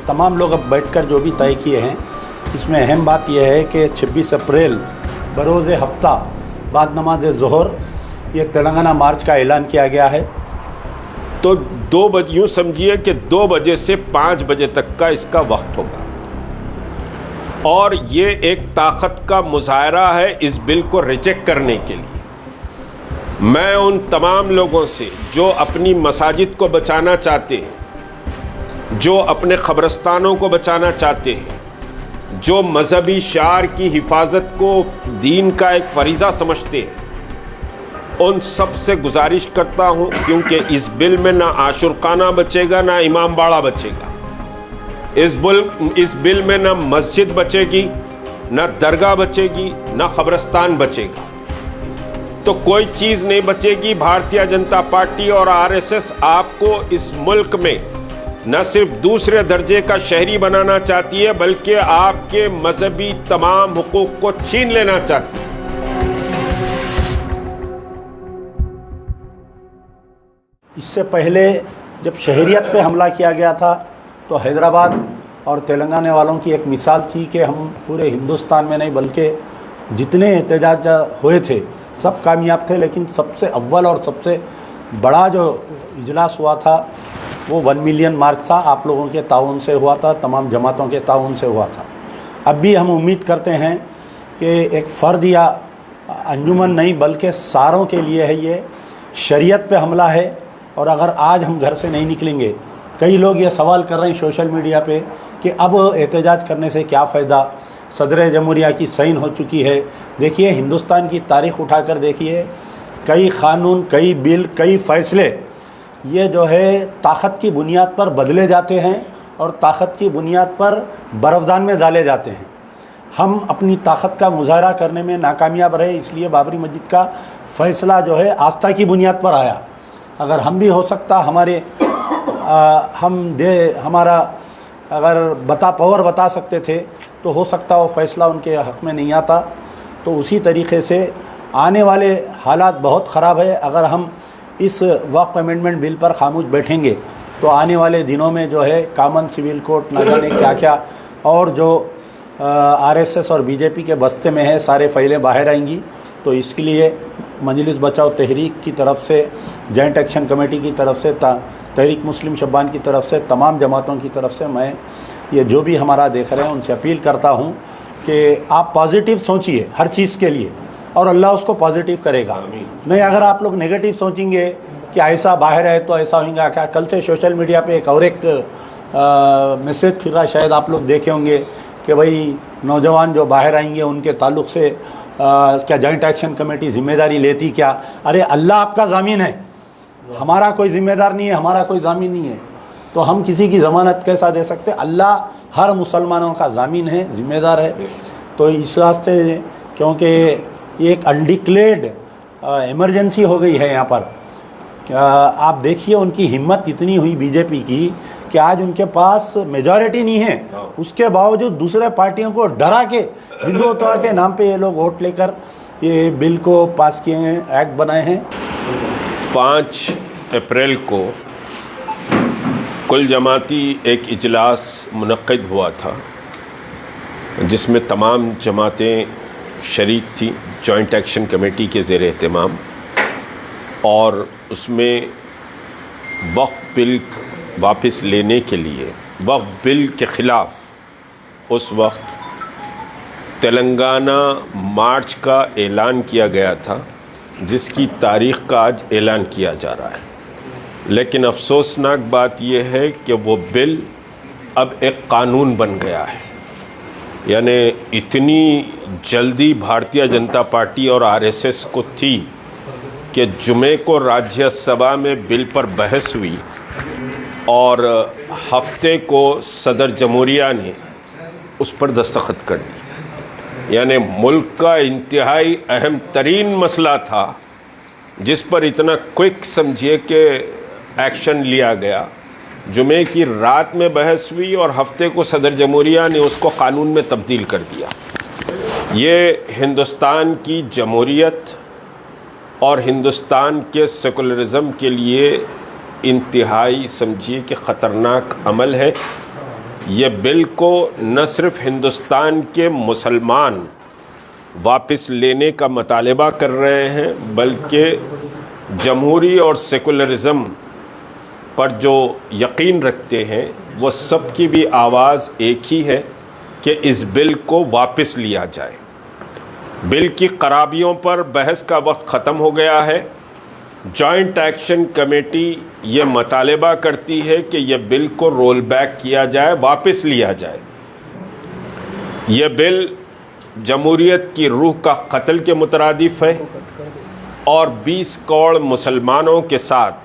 تمام لوگ اب بیٹھ کر جو بھی طے کیے ہیں اس میں اہم بات یہ ہے کہ 26 اپریل بروز ہفتہ بعد نماز ظہر یہ تلنگانہ مارچ کا اعلان کیا گیا ہے. تو 2 بجے یوں سمجھیے کہ 2 بجے سے 5 بجے تک کا اس کا وقت ہوگا، اور یہ ایک طاقت کا مظاہرہ ہے اس بل کو ریجیکٹ کرنے کے لیے. میں ان تمام لوگوں سے جو اپنی مساجد کو بچانا چاہتے ہیں، جو اپنے قبرستانوں کو بچانا چاہتے ہیں، جو مذہبی شعار کی حفاظت کو دین کا ایک فریضہ سمجھتے ہیں، ان سب سے گزارش کرتا ہوں، کیونکہ اس بل میں نہ عاشورخانہ بچے گا نہ امام باڑہ بچے گا. اس بل میں نہ مسجد بچے گی، نہ درگاہ بچے گی، نہ قبرستان بچے گا. تو کوئی چیز نہیں بچے گی. بھارتیہ جنتا پارٹی اور RSS آپ کو اس ملک میں نہ صرف دوسرے درجے کا شہری بنانا چاہتی ہے، بلکہ آپ کے مذہبی تمام حقوق کو چھین لینا چاہتی ہے. اس سے پہلے جب شہریت پہ حملہ کیا گیا تھا تو حیدرآباد اور تلنگانہ والوں کی ایک مثال تھی کہ ہم پورے ہندوستان میں نہیں بلکہ جتنے احتجاج ہوئے تھے سب کامیاب تھے، لیکن سب سے اول اور سب سے بڑا جو اجلاس ہوا تھا وہ 1 ملین مارچ تھا. آپ لوگوں کے تعاون سے ہوا تھا، تمام جماعتوں کے تعاون سے ہوا تھا. اب بھی ہم امید کرتے ہیں کہ ایک فرد یا انجمن نہیں بلکہ ساروں کے لیے ہے یہ شریعت پہ حملہ ہے. اور اگر آج ہم گھر سے نہیں نکلیں گے، کئی لوگ یہ سوال کر رہے ہیں سوشل میڈیا پہ کہ اب احتجاج کرنے سے کیا فائدہ، صدر جمہوریہ کی سائن ہو چکی ہے. دیکھیے ہندوستان کی تاریخ اٹھا کر دیکھیے، کئی قانون، کئی بل، کئی فیصلے یہ جو ہے طاقت کی بنیاد پر بدلے جاتے ہیں اور طاقت کی بنیاد پر برفدان میں ڈالے جاتے ہیں. ہم اپنی طاقت کا مظاہرہ کرنے میں ناکامیاب رہے، اس لیے بابری مسجد کا فیصلہ جو ہے آستھا کی بنیاد پر آیا. اگر ہم بھی ہو سکتا ہمارا اگر پاور بتا سکتے تھے تو ہو سکتا وہ فیصلہ ان کے حق میں نہیں آتا. تو اسی طریقے سے آنے والے حالات بہت خراب ہے. اگر ہم اس وقف امینڈمنٹ بل پر خاموش بیٹھیں گے تو آنے والے دنوں میں جو ہے کامن سول کوڈ نہ جانے کیا کیا اور جو RSS اور BJP کے بستے میں ہے سارے فائلیں باہر آئیں گی. تو اس کے لیے مجلس بچاؤ تحریک کی طرف سے، جوائنٹ ایکشن کمیٹی کی طرف سے، تحریک مسلم شبان کی طرف سے، تمام جماعتوں کی طرف سے میں یہ جو بھی ہمارا دیکھ رہے ہیں ان سے اپیل کرتا ہوں کہ آپ پازیٹیو سوچیے ہر چیز کے لیے اور اللہ اس کو پازیٹیو کرے گا. نہیں اگر آپ لوگ نگیٹیو سوچیں گے کہ ایسا باہر ہے تو ایسا ہوگا کیا. کل سے سوشل میڈیا پہ ایک میسیج پھر رہا، شاید آپ لوگ دیکھے ہوں گے کہ بھائی نوجوان جو باہر آئیں گے ان کے تعلق سے کیا جوائنٹ ایکشن کمیٹی ذمہ داری لیتی کیا. ارے اللہ آپ کا ضامن ہے، ہمارا کوئی ذمہ دار نہیں ہے، ہمارا کوئی ضامن نہیں ہے. تو ہم کسی کی ضمانت کیسا دے سکتے؟ اللہ ہر مسلمانوں کا ضامن ہے، ذمہ دار ہے. تو اس واسطے کیونکہ یہ ایک انڈکلیئرڈ ایمرجنسی ہو گئی ہے یہاں پر، آپ دیکھیے ان کی ہمت اتنی ہوئی BJP کی کہ آج ان کے پاس میجورٹی نہیں ہے، اس کے باوجود دوسرے پارٹیوں کو ڈرا کے ہندوتوا کے نام پہ یہ لوگ ووٹ لے کر یہ بل کو پاس کیے ہیں، ایکٹ بنائے ہیں. 5 اپریل کو کل جماعتی ایک اجلاس منعقد ہوا تھا جس میں تمام جماعتیں شریک تھیں، جوائنٹ ایکشن کمیٹی کے زیر اہتمام. اور اس میں وقف بل واپس لینے کے لیے، وقف بل کے خلاف اس وقت تلنگانہ مارچ کا اعلان کیا گیا تھا، جس کی تاریخ کا آج اعلان کیا جا رہا ہے. لیکن افسوسناک بات یہ ہے کہ وہ بل اب ایک قانون بن گیا ہے. یعنی اتنی جلدی بھارتیہ جنتا پارٹی اور RSS کو تھی کہ جمعے کو راجیہ سبھا میں بل پر بحث ہوئی اور ہفتے کو صدر جمہوریہ نے اس پر دستخط کر دی. یعنی ملک کا انتہائی اہم ترین مسئلہ تھا جس پر اتنا کوئک سمجھیے کہ ایکشن لیا گیا. جمعے کی رات میں بحث ہوئی اور ہفتے کو صدر جمہوریہ نے اس کو قانون میں تبدیل کر دیا. یہ ہندوستان کی جمہوریت اور ہندوستان کے سیکولرزم کے لیے انتہائی سمجھیے کہ خطرناک عمل ہے. یہ بل کو نہ صرف ہندوستان کے مسلمان واپس لینے کا مطالبہ کر رہے ہیں بلکہ جمہوری اور سیکولرزم پر جو یقین رکھتے ہیں وہ سب کی بھی آواز ایک ہی ہے کہ اس بل کو واپس لیا جائے۔ بل کی خرابیوں پر بحث کا وقت ختم ہو گیا ہے۔ جوائنٹ ایکشن کمیٹی یہ مطالبہ کرتی ہے کہ یہ بل کو رول بیک کیا جائے، واپس لیا جائے۔ یہ بل جمہوریت کی روح کا قتل کے مترادف ہے اور 20 کروڑ مسلمانوں کے ساتھ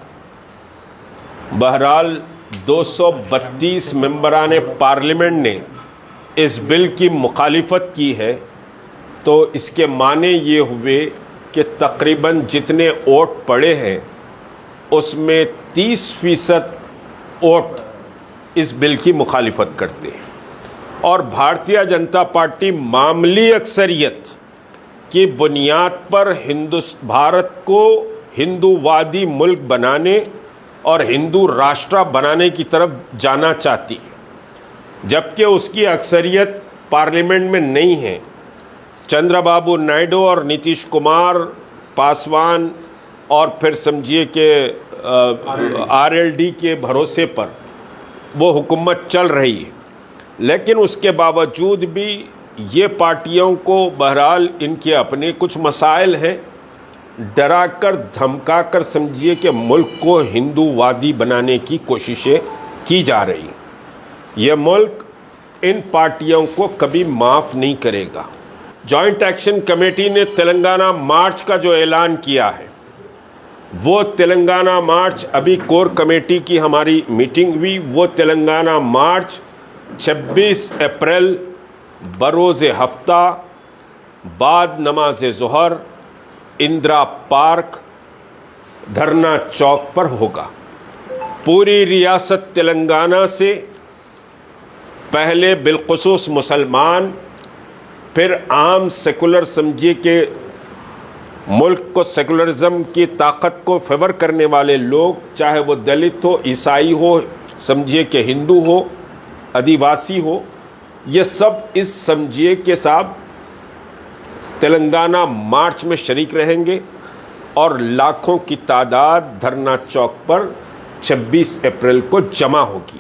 بہرحال 232 ممبران پارلیمنٹ نے اس بل کی مخالفت کی ہے، تو اس کے معنی یہ ہوئے کہ تقریباً جتنے ووٹ پڑے ہیں اس میں 30% ووٹ اس بل کی مخالفت کرتے ہیں، اور بھارتیہ جنتا پارٹی معمولی اکثریت کی بنیاد پر بھارت کو ہندو وادی ملک بنانے اور ہندو راشٹر بنانے کی طرف جانا چاہتی ہے، جبکہ اس کی اکثریت پارلیمنٹ میں نہیں ہے۔ چندرا بابو نائیڈو اور نتیش کمار، پاسوان اور پھر سمجھیے کہ RLD کے بھروسے پر وہ حکومت چل رہی ہے، لیکن اس کے باوجود بھی یہ پارٹیوں کو بہرحال ان کے اپنے کچھ مسائل ہیں، ڈرا کر دھمکا کر سمجھیے کہ ملک کو ہندو وادی بنانے کی کوششیں کی جا رہی ہیں۔ یہ ملک ان پارٹیوں کو کبھی معاف نہیں کرے گا۔ جوائنٹ ایکشن کمیٹی نے تلنگانہ مارچ کا جو اعلان کیا ہے، وہ تلنگانہ مارچ، ابھی کور کمیٹی کی ہماری میٹنگ ہوئی، وہ تلنگانہ مارچ 26 اپریل بروز ہفتہ بعد نماز ظہر اندرا پارک دھرنا چوک پر ہوگا۔ پوری ریاست تلنگانہ سے پہلے بالخصوص مسلمان، پھر عام سیکولر سمجھیے کہ ملک کو سیکولرزم کی طاقت کو فیور کرنے والے لوگ، چاہے وہ دلت ہو، عیسائی ہو، سمجھیے کہ ہندو ہو، آدیواسی ہو، یہ سب اس سمجھیے کہ صاحب تلنگانہ مارچ میں شریک رہیں گے، اور لاکھوں کی تعداد دھرنا چوک پر 26 اپریل کو جمع ہوگی۔